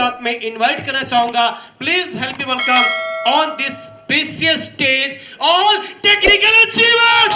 साथ में इनवाइट करना चाहूंगा। Please help me welcome on this precious stage all technical achievers.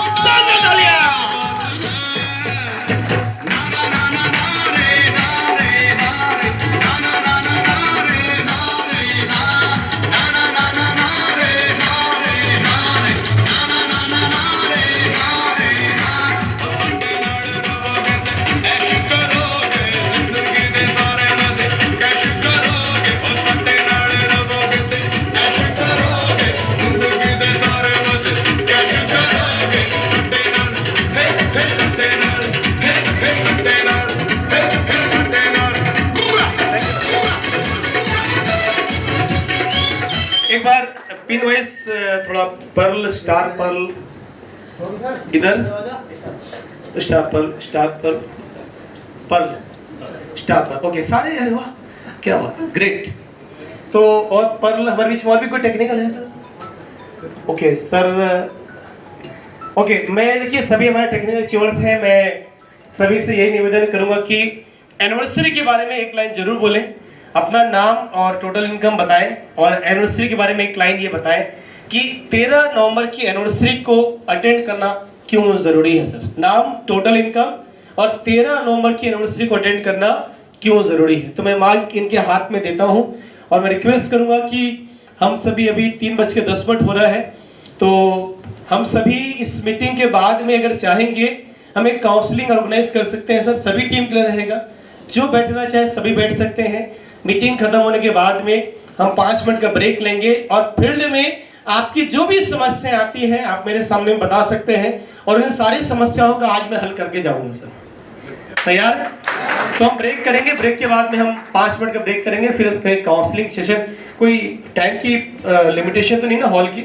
एक बार पिन वाइज थोड़ा पर्ल स्टार पर्ल इधर स्टार पर्ल ओके सारे। अरे वाह क्या बात, ग्रेट। तो और पर्ल हमारे बीच में और भी कोई टेक्निकल है सर? ओके सर, ओके मैं देखिए सभी हमारे टेक्निकल अचीवर्स हैं, मैं सभी से यही निवेदन करूंगा कि एनिवर्सरी के बारे में एक लाइन जरूर बोलें, अपना नाम और टोटल इनकम बताएं और एनिवर्सरी के बारे में एक लाइन ये बताएं कि 13 नवंबर की एनिवर्सरी को अटेंड करना क्यों जरूरी है सर। नाम, टोटल इनकम और 13 नवंबर की एनिवर्सरी को अटेंड करना क्यों जरूरी है। तो मैं माइक इनके हाथ में देता हूं और मैं रिक्वेस्ट करूंगा कि हम सभी अभी 3:10 हो रहा है, तो हम सभी इस मीटिंग के बाद में अगर चाहेंगे हम एक काउंसलिंग ऑर्गेनाइज कर सकते हैं सर। सभी टीम के लिए रहेगा, जो बैठना चाहे सभी बैठ सकते हैं। मीटिंग खत्म होने के बाद में हम 5 मिनट का ब्रेक लेंगे और फील्ड में आपकी जो भी समस्याएं आती हैं आप मेरे सामने बता सकते हैं और इन सारी समस्याओं का आज मैं हल करके जाऊंगा सर। तैयार? तो हम ब्रेक करेंगे, ब्रेक के बाद में हम 5 मिनट का ब्रेक करेंगे, फिर काउंसलिंग सेशन। कोई टाइम की लिमिटेशन तो नहीं ना हॉल की?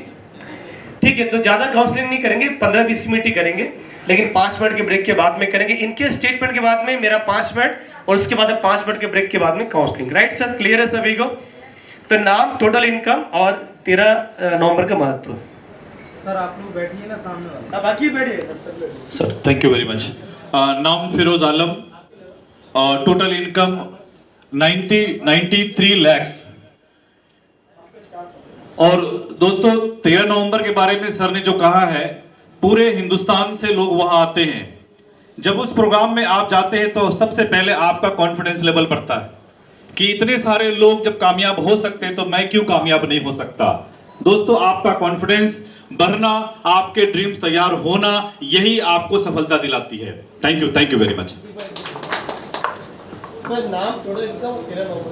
ठीक है, तो ज्यादा काउंसलिंग नहीं करेंगे, 15-20 मिनट ही करेंगे, लेकिन 5 मिनट के ब्रेक के बाद में करेंगे। इनके स्टेटमेंट के बाद में मेरा 5 मिनट और उसके बाद 5 मिनट के ब्रेक के बाद में काउंसलिंग। राइट सर, क्लियर है सभी को? तो नाम, टोटल इनकम और 13 नवंबर का महत्व। सर आप लोग बैठिए ना सामने वाला, बाकी बैठिए sir. Thank you very much. नाम फिरोज आलम और टोटल इनकम 93 lakhs। और दोस्तों 13 नवंबर के बारे में सर ने जो कहा है, पूरे हिंदुस्तान से लोग वहां आते हैं। जब उस प्रोग्राम में आप जाते हैं तो सबसे पहले आपका कॉन्फिडेंस लेवल बढ़ता है कि इतने सारे लोग जब कामयाब हो सकते हैं तो मैं क्यों कामयाब नहीं हो सकता। दोस्तों आपका कॉन्फिडेंस बढ़ना, आपके ड्रीम्स तैयार होना, यही आपको सफलता दिलाती है। Thank you very much. Sir नाम, टोटल इनकम और 13 नवंबर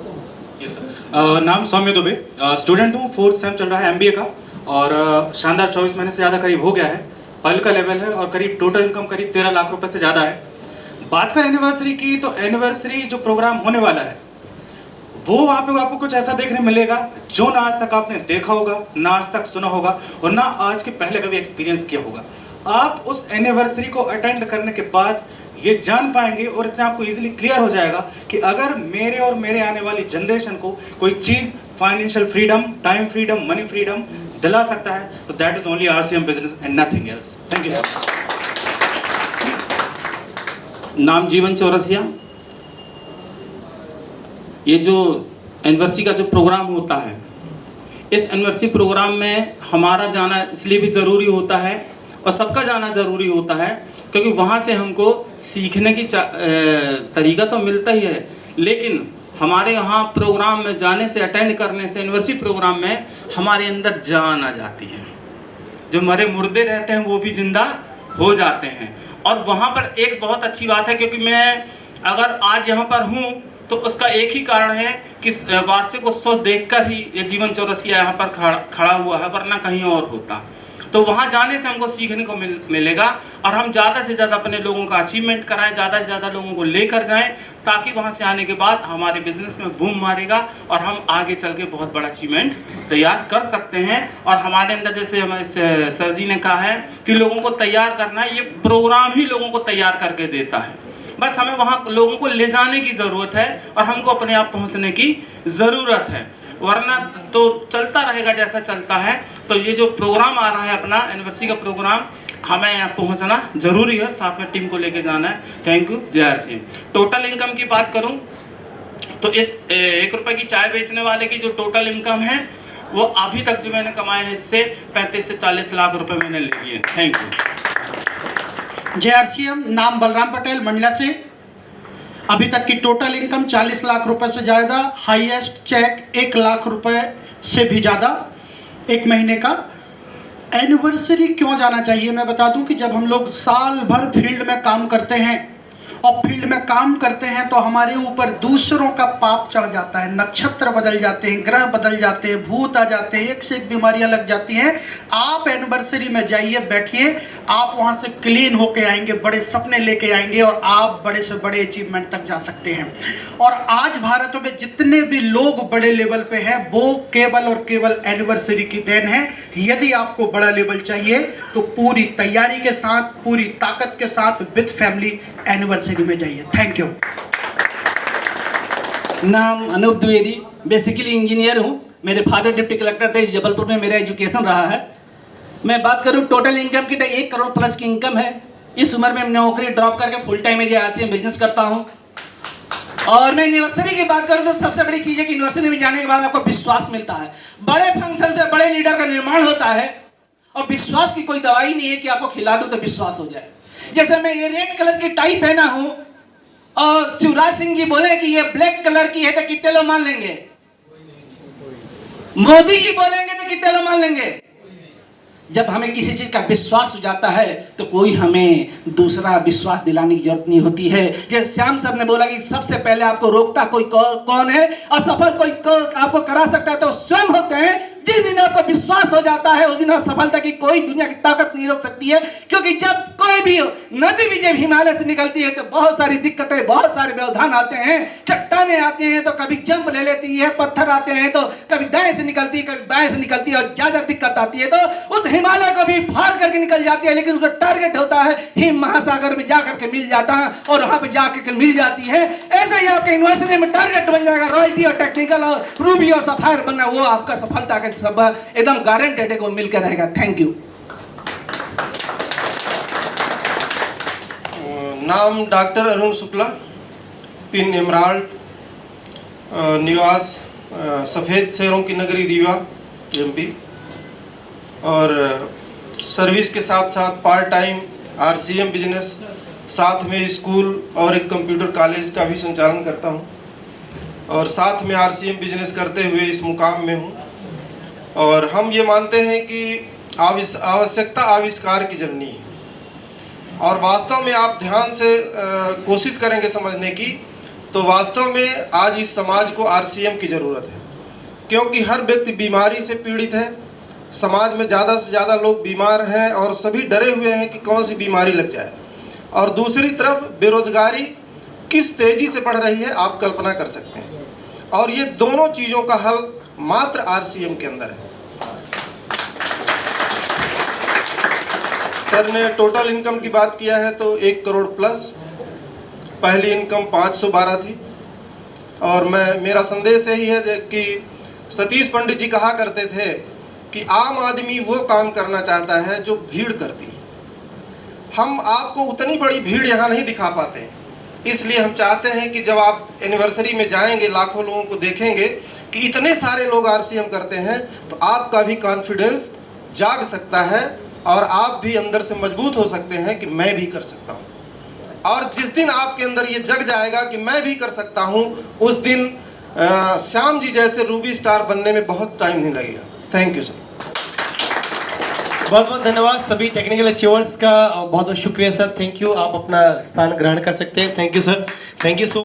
सर। नाम सौम्य दुबे, स्टूडेंट हूँ, 4th सेम चल रहा है MBA का और शानदार 24 महीने से ज़्यादा करीब हो गया है। पहल का लेवल है और करीब टोटल इनकम करीब 13 लाख रुपए से ज़्यादा है। बात करें एनिवर्सरी की, तो एनिवर्सरी जो प्रोग्राम होने वाला है वो वहाँ पे आपको कुछ ऐसा देखने मिलेगा जो ना आज तक आपने देखा होगा, ना आज तक सुना होगा और ना आज के पहले कभी एक्सपीरियंस किया होगा। आप उस एनिवर्सरी को अटेंड करने के बाद ये जान पाएंगे और इतना आपको इजीली क्लियर हो जाएगा कि अगर मेरे और मेरे आने वाली जनरेशन को कोई चीज़ financial freedom, time freedom, money freedom दिला सकता है तो that is only RCM business and nothing else. Thank you. नाम जीवन चौरसिया। ये जो एनिवर्सरी का जो प्रोग्राम होता है, इस एनिवर्सरी प्रोग्राम में हमारा जाना इसलिए भी ज़रूरी होता है और सबका जाना ज़रूरी होता है क्योंकि वहाँ से हमको सीखने की तरीका तो मिलता ही है, लेकिन हमारे यहाँ प्रोग्राम में जाने से, अटेंड करने से, एनिवर्सरी प्रोग्राम में हमारे अंदर जान आ जाती है। जो मरे मुर्दे रहते हैं वो भी जिंदा हो जाते हैं। और वहाँ पर एक बहुत अच्छी बात है, क्योंकि मैं अगर आज यहाँ पर हूँ तो उसका एक ही कारण है कि वार्षिक उत्सव देखकर ही ये जीवन चौरसिया यहाँ पर खड़ा हुआ है, वरना कहीं और होता। तो वहाँ जाने से हमको सीखने को मिलेगा और हम ज़्यादा से ज़्यादा अपने लोगों का अचीवमेंट कराएं, ज़्यादा से ज़्यादा लोगों को लेकर जाएं, ताकि वहाँ से आने के बाद हमारे बिजनेस में बूम मारेगा और हम आगे चल के बहुत बड़ा अचीवमेंट तैयार कर सकते हैं। और हमारे अंदर, जैसे हमारे सर जी ने कहा है कि लोगों को तैयार करना है, ये प्रोग्राम ही लोगों को तैयार करके देता है। बस हमें वहाँ लोगों को ले जाने की ज़रूरत है और हमको अपने आप पहुँचने की ज़रूरत है, वरना तो चलता रहेगा जैसा चलता है। तो ये जो प्रोग्राम आ रहा है अपना एनिवर्सरी का प्रोग्राम, हमें यहाँ पहुँचना जरूरी है, साथ में टीम को लेके जाना है। Thank you. जय RCM। टोटल इनकम की बात करूँ तो इस 1 रुपए की चाय बेचने वाले की जो टोटल इनकम है वो अभी तक जो मैंने कमाए हैं इससे 35 से 40 लाख रुपए मैंने ले लिए। Thank you. JRCM नाम बलराम पटेल मंडला से। अभी तक की टोटल इनकम 40 लाख रुपए से ज़्यादा, हाईएस्ट चेक 1 लाख रुपए से भी ज़्यादा एक महीने का। एनिवर्सरी क्यों जाना चाहिए मैं बता दूं कि जब हम लोग साल भर फील्ड में काम करते हैं और फील्ड में काम करते हैं तो हमारे ऊपर दूसरों का पाप चढ़ जाता है, नक्षत्र बदल जाते हैं, ग्रह बदल जाते हैं, भूत आ जाते हैं, एक से एक बीमारियां लग जाती हैं। आप एनिवर्सरी में जाइए, बैठिए, आप वहां से क्लीन होके आएंगे, बड़े सपने लेके आएंगे और आप बड़े से बड़े अचीवमेंट तक जा सकते हैं। और आज भारत में जितने भी लोग बड़े लेवल पे हैं वो केवल और केवल एनिवर्सरी की देन है। यदि आपको बड़ा लेवल चाहिए तो पूरी तैयारी के साथ, पूरी ताकत के साथ विद फैमिली एनिवर्सरी में जाइए। Thank you. नाम अनूप द्विवेदी, बेसिकली इंजीनियर हूँ। मेरे फादर डिप्टी कलेक्टर थे, इस जबलपुर में मेरा एजुकेशन रहा है। मैं बात करूँ टोटल इनकम की तो 1 करोड़ प्लस की इनकम है। इस उम्र में नौकरी ड्रॉप करके फुल टाइम में JRCM बिजनेस करता हूँ। और मैं यूनिवर्सिटी की बात करूँ तो सबसे बड़ी चीज़ है कि यूनिवर्सिटी में जाने के बाद आपको विश्वास मिलता है, बड़े फंक्शन से बड़े लीडर का निर्माण होता है। और विश्वास की कोई दवाई नहीं है कि आपको खिला दो तो विश्वास हो जाए। जैसे मैं ये रेड कलर की टाई पहना हूं और शिवराज सिंह जी बोले कि ये ब्लैक कलर की है तो कितने लोग मान लेंगे? मोदी जी बोलेंगे तो कितने लोग मान लेंगे? जब हमें किसी चीज का विश्वास हो जाता है तो कोई हमें दूसरा विश्वास दिलाने की जरूरत नहीं होती है। जैसे श्याम सर ने बोला कि सबसे पहले आपको रोकता कोई कौन है और सफल कोई आपको करा सकता है तो स्वयं होते हैं। जिस दिन आपको विश्वास हो जाता है उस दिन आप सफलता की कोई दुनिया की ताकत नहीं रोक सकती है। क्योंकि जब कोई भी नदी भी जब हिमालय से निकलती है तो बहुत सारी दिक्कतें, बहुत सारे व्यवधान आते हैं, चट्टाने आते हैं तो कभी जंप ले लेती है, पत्थर आते हैं तो कभी दाएं से निकलती है, कभी बाएं से निकलती है और ज्यादा दिक्कत आती है तो उस हिमालय को भी फाड़ करके निकल जाती है। लेकिन उसका टारगेट होता है हिम महासागर में जाकर के मिल जाता है और वहां पर जाकर के मिल जाती है। ऐसे ही आपके यूनिवर्सिटी में टारगेट बन जाएगा रॉयल्टी और टेक्निकल और रूबी और सफायर बनना, वो आपका सफलता का सब एकदम गारंटेड है, वो मिलकर रहेगा। Thank you. नाम doctor Arun Shukla, pin emerald, निवास सफ़ेद शेरों की नगरी रीवा MP, और सर्विस के साथ साथ पार्ट टाइम RCM बिजनेस, साथ में स्कूल और एक कंप्यूटर कॉलेज का भी संचालन करता हूं और साथ में RCM बिजनेस करते हुए इस मुकाम में हूं। और हम ये मानते हैं कि आवश्यकता आविष्कार की जननी है और वास्तव में आप ध्यान से कोशिश करेंगे समझने की तो वास्तव में आज इस समाज को RCM की ज़रूरत है। क्योंकि हर व्यक्ति बीमारी से पीड़ित है, समाज में ज़्यादा से ज़्यादा लोग बीमार हैं और सभी डरे हुए हैं कि कौन सी बीमारी लग जाए। और दूसरी तरफ बेरोजगारी किस तेज़ी से बढ़ रही है आप कल्पना कर सकते हैं। और ये दोनों चीज़ों का हल मात्र RCM के अंदर है। सर ने टोटल इनकम की बात किया है तो 1 करोड़ प्लस, पहली इनकम 512 थी। और मेरा संदेश यही है कि सतीश पंडित जी कहा करते थे कि आम आदमी वो काम करना चाहता है जो भीड़ करती है। हम आपको उतनी बड़ी भीड़ यहाँ नहीं दिखा पाते हैं, इसलिए हम चाहते हैं कि जब आप एनिवर्सरी में जाएंगे लाखों लोगों को देखेंगे कि इतने सारे लोग RCM करते हैं तो आपका भी कॉन्फिडेंस जाग सकता है और आप भी अंदर से मजबूत हो सकते हैं कि मैं भी कर सकता हूँ। और जिस दिन आपके अंदर ये जग जाएगा कि मैं भी कर सकता हूँ, उस दिन श्याम जी जैसे रूबी स्टार बनने में बहुत टाइम नहीं लगेगा। Thank you sir. बहुत बहुत धन्यवाद सभी टेक्निकल अचीवर्स का, बहुत बहुत शुक्रिया सर। Thank you. आप अपना स्थान ग्रहण कर सकते हैं। Thank you sir. Thank you so